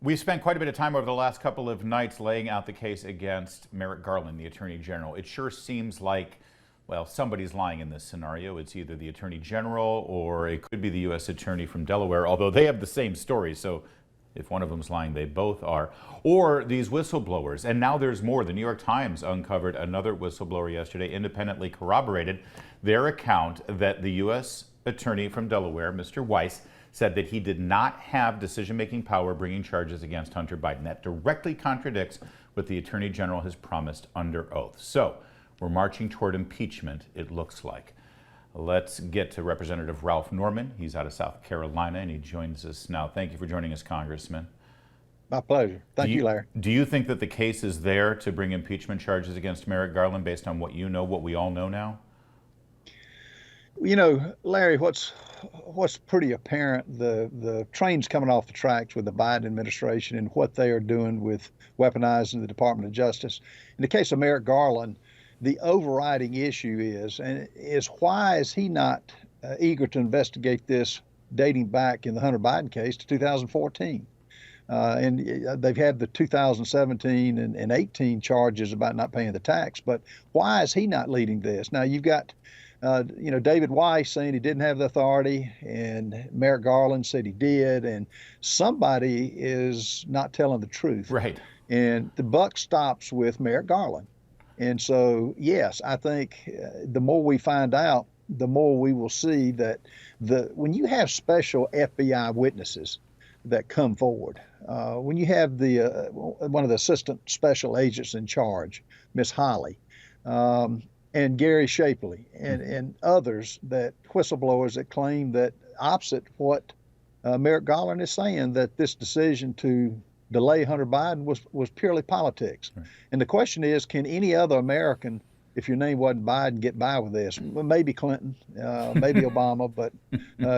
We spent quite a bit of time over the last couple of nights laying out the case against Merrick Garland, the Attorney General. It sure seems like, well, somebody's lying in this scenario. It's either the Attorney General or it could be the U.S. Attorney from Delaware, although they have the same story. So if one of them's lying, they both are. Or these whistleblowers. And now there's more. The New York Times uncovered another whistleblower yesterday, independently corroborated their account that the U.S. Attorney from Delaware, Mr. Weiss, said that he did not have decision-making power bringing charges against Hunter Biden. That directly contradicts what the Attorney General has promised under oath. So we're marching toward impeachment, it looks like. Let's get to Representative Ralph Norman. He's out of South Carolina, and he joins us now. Thank you for joining us, Congressman. My pleasure. Thank you, Larry. Do you think that the case is there to bring impeachment charges against Merrick Garland based on what you know, what we all know now? You know, Larry, what's pretty apparent, the train's coming off the tracks with the Biden administration and what they are doing with weaponizing the Department of Justice. In the case of Merrick Garland, the overriding issue is why is he not eager to investigate this dating back in the Hunter Biden case to 2014? And they've had the 2017 and 18 charges about not paying the tax, but why is he not leading this? Now you've got David Weiss saying he didn't have the authority, and Merrick Garland said he did, and somebody is not telling the truth. Right. And the buck stops with Merrick Garland. And so, yes, I think the more we find out, the more we will see that when you have special FBI witnesses that come forward, when you have one of the assistant special agents in charge, Miss Holly, and Gary Shapley and others, that whistleblowers that claim that opposite what Merrick Garland is saying, that this decision to delay Hunter Biden was purely politics. Right. And the question is, can any other American, if your name wasn't Biden, get by with this? Maybe Clinton, maybe Obama, but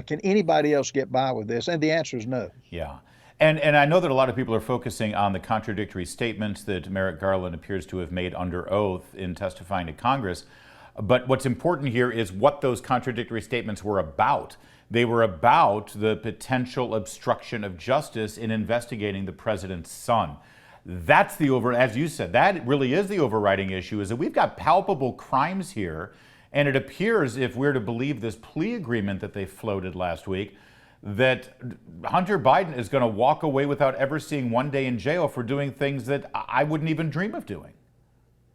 can anybody else get by with this? And the answer is no. Yeah. And I know that a lot of people are focusing on the contradictory statements that Merrick Garland appears to have made under oath in testifying to Congress. But what's important here is what those contradictory statements were about. They were about the potential obstruction of justice in investigating the president's son. That's as you said, that really is the overriding issue, is that we've got palpable crimes here. And it appears, if we're to believe this plea agreement that they floated last week, that Hunter Biden is going to walk away without ever seeing one day in jail for doing things that I wouldn't even dream of doing.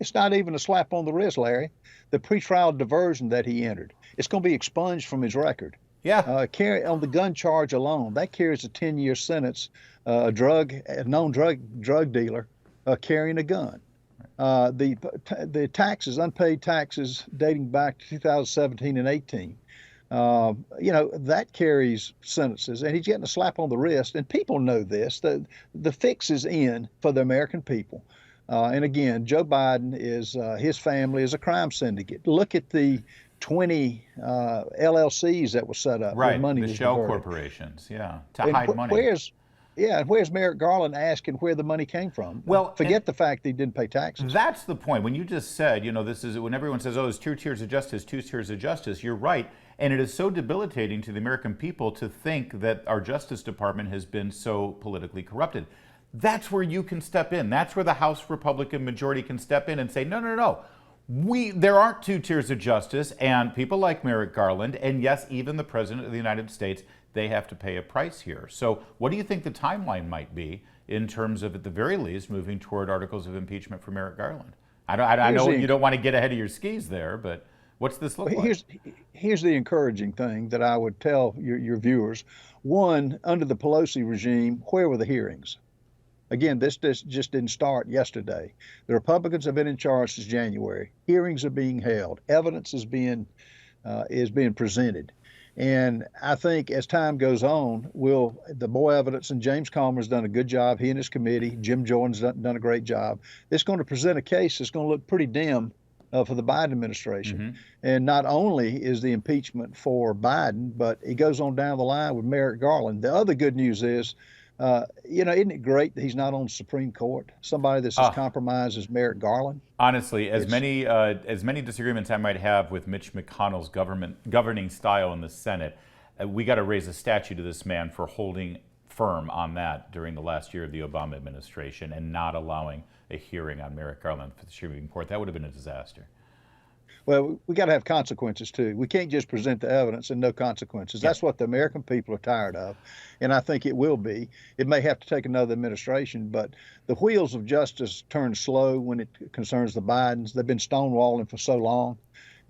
It's not even a slap on the wrist, Larry. The pretrial diversion that he entered, it's going to be expunged from his record. Yeah. On the gun charge alone, that carries a 10-year sentence. A known drug dealer carrying a gun. The taxes, unpaid taxes dating back to 2017 and 18. That carries sentences, and he's getting a slap on the wrist. And people know this. The fix is in for the American people. And again, Joe Biden his family is a crime syndicate. Look at the 20 LLCs that were set up. Right, money the was shell diverted. corporations, yeah, to hide money. Where's Merrick Garland asking where the money came from? Well, forget the fact that he didn't pay taxes. That's the point. When you just said, this is when everyone says, oh, there's two tiers of justice, you're right. And it is so debilitating to the American people to think that our Justice Department has been so politically corrupted. That's where you can step in. That's where the House Republican majority can step in and say, no. There aren't two tiers of justice, and people like Merrick Garland, and yes, even the President of the United States, they have to pay a price here. So what do you think the timeline might be in terms of, at the very least, moving toward articles of impeachment for Merrick Garland? I know you don't want to get ahead of your skis there, but what's this look like? Here's the encouraging thing that I would tell your viewers. One, under the Pelosi regime, where were the hearings? Again, this just didn't start yesterday. The Republicans have been in charge since January. Hearings are being held. Evidence is being presented. And I think as time goes on, the more evidence, and James Comer's done a good job, he and his committee, Jim Jordan's done a great job. It's going to present a case that's going to look pretty dim for the Biden administration. Mm-hmm. And not only is the impeachment for Biden, but it goes on down the line with Merrick Garland. The other good news is, isn't it great that he's not on the Supreme Court? Somebody that's as compromised as Merrick Garland. Honestly, as many disagreements I might have with Mitch McConnell's governing style in the Senate, we got to raise a statue to this man for holding firm on that during the last year of the Obama administration and not allowing a hearing on Merrick Garland for the Supreme Court. That would have been a disaster. Well, we got to have consequences too. We can't just present the evidence and no consequences. That's what the American people are tired of, and I think it will be. It may have to take another administration, but the wheels of justice turn slow when it concerns the Bidens. They've been stonewalling for so long,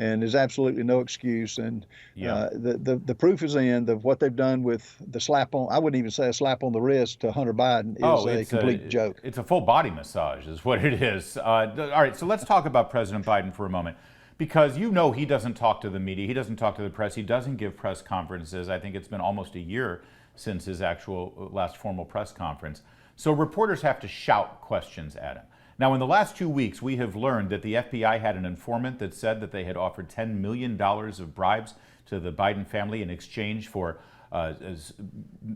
and there's absolutely no excuse. And the proof is in of what they've done with the slap on. I wouldn't even say a slap on the wrist to Hunter Biden is a complete joke. It's a full body massage, is what it is. All right, so let's talk about President Biden for a moment. Because you know he doesn't talk to the media, he doesn't talk to the press, he doesn't give press conferences. I think it's been almost a year since his actual last formal press conference. So reporters have to shout questions at him. Now, in the last 2 weeks, we have learned that the FBI had an informant that said that they had offered $10 million of bribes to the Biden family in exchange for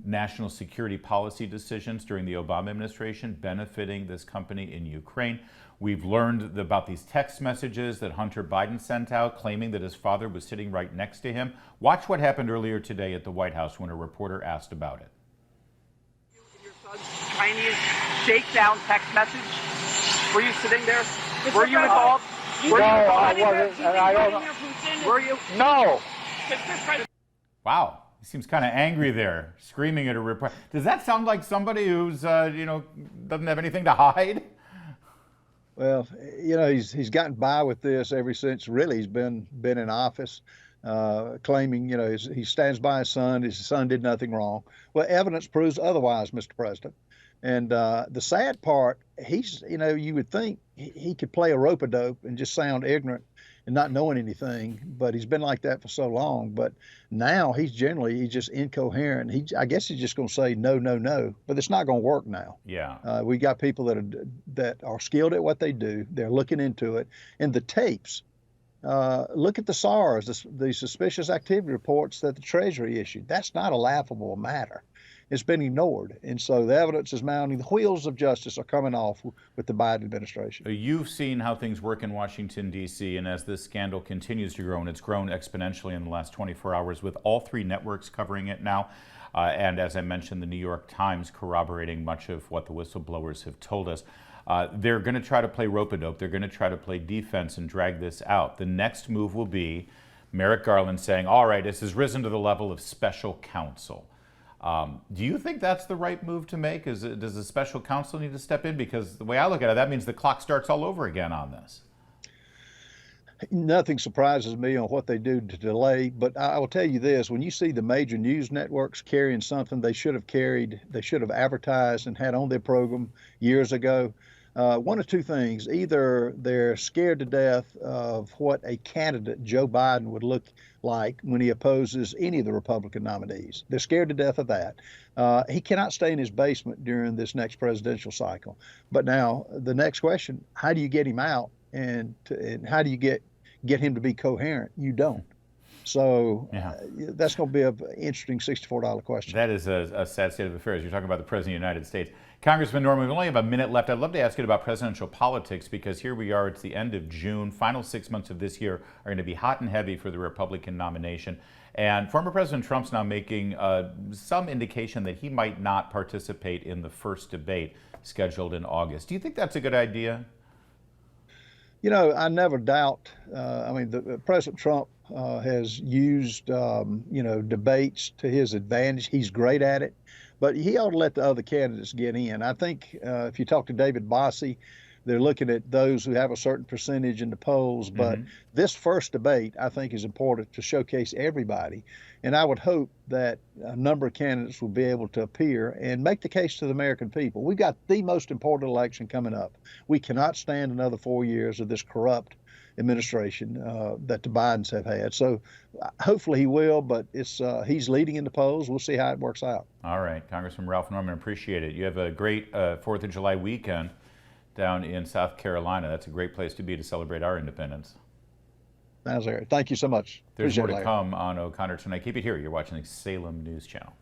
national security policy decisions during the Obama administration benefiting this company in Ukraine. We've learned about these text messages that Hunter Biden sent out claiming that his father was sitting right next to him. Watch what happened earlier today at the White House when a reporter asked about it. Your son's Chinese shakedown text message. Were you sitting there? Were you involved? No, I wasn't, and I don't. Were you? No. Wow. He seems kind of angry there, screaming at a reporter. Does that sound like somebody who's, doesn't have anything to hide? Well, he's gotten by with this ever since really he's been in office, claiming, he stands by his son did nothing wrong. Well, evidence proves otherwise, Mr. President. And the sad part, you would think he could play a rope-a-dope and just sound ignorant and not knowing anything, but he's been like that for so long. But now he's just incoherent. I guess he's just going to say no, no, no, but it's not going to work now. Yeah. We got people that are skilled at what they do. They're looking into it. And the tapes, look at the SARS, the suspicious activity reports that the Treasury issued. That's not a laughable matter. It's been ignored. And so the evidence is mounting. The wheels of justice are coming off with the Biden administration. You've seen how things work in Washington, D.C., and as this scandal continues to grow, and it's grown exponentially in the last 24 hours with all three networks covering it now, and as I mentioned, the New York Times corroborating much of what the whistleblowers have told us, they're going to try to play rope-a-dope. They're going to try to play defense and drag this out. The next move will be Merrick Garland saying, all right, this has risen to the level of special counsel. Do you think that's the right move to make? Does the special counsel need to step in? Because the way I look at it, that means the clock starts all over again on this. Nothing surprises me on what they do to delay, but I will tell you this, when you see the major news networks carrying something they should have advertised and had on their program years ago, one of two things. Either they're scared to death of what a candidate, Joe Biden, would look like when he opposes any of the Republican nominees. They're scared to death of that. He cannot stay in his basement during this next presidential cycle. But now the next question, how do you get him out and how do you get him to be coherent? You don't. So that's going to be an interesting $64 question. That is a sad state of affairs. You're talking about the President of the United States. Congressman Norman, we only have a minute left. I'd love to ask you about presidential politics because here we are, it's the end of June. Final 6 months of this year are going to be hot and heavy for the Republican nomination. And former President Trump's now making some indication that he might not participate in the first debate scheduled in August. Do you think that's a good idea? I never doubt. President Trump has used, debates to his advantage. He's great at it, but he ought to let the other candidates get in. I think if you talk to David Bossie, they're looking at those who have a certain percentage in the polls. But this first debate, I think, is important to showcase everybody. And I would hope that a number of candidates will be able to appear and make the case to the American people. We've got the most important election coming up. We cannot stand another 4 years of this corrupt administration that the Bidens have had. So hopefully he will, but he's leading in the polls. We'll see how it works out. All right, Congressman Ralph Norman, appreciate it. You have a great 4th of July weekend down in South Carolina. That's a great place to be to celebrate our independence. Thank you so much. There's more to come on O'Connor tonight. Keep it here. You're watching the Salem News Channel.